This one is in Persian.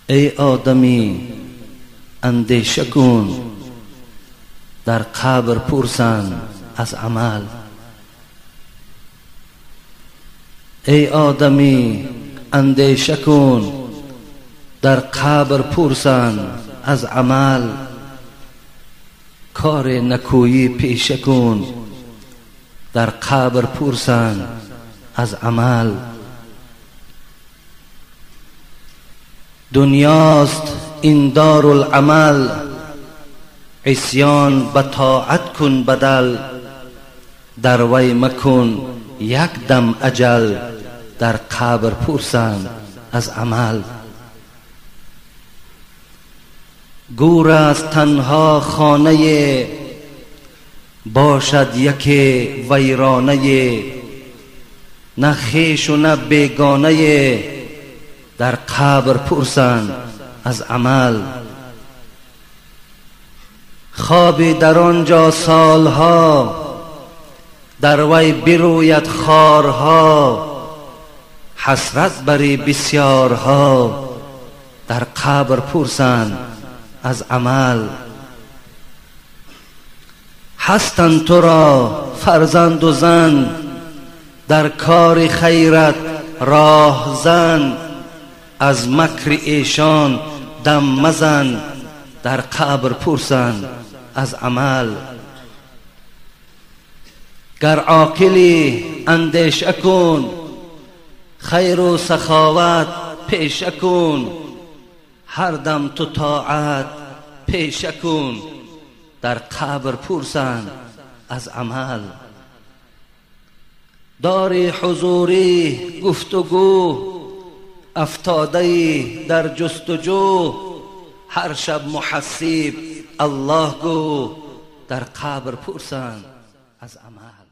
ای آدمی اندیشه کن، در قبر پرسند از عمل. ای آدمی اندیشه کن، در قبر پرسند از عمل. کار نکویی پیشه کن، در قبر پرسند از عمل. دنیاست این دارالعمل، عصیان به طاعت کن بدل. در وی مکن یک دم اجل، در قبر پرسند از عمل. گور است تنها خانه، باشد یکی ویرانه. نه خویش و نه بیگانه، در قبر پرسند از عمل. خوابی در آنجا سالها، در وی بروید خارها. حسرت بری بسیارها، در قبر پرسند از عمل. هستند تو را فرزند و زن، در کار خیرت راه زن. از مکر ایشان دم مزن، در قبر پرسند از عمل. گر عاقلی اندیشه کن، خیر و سخاوت پیشه کن. هر دم تو طاعت پیشه کن، در قبر پرسند از عمل. داری حضوری گفتگو، افتاده در جستجو. هر شب محسب الله گو، در قبر پرسند از عمل.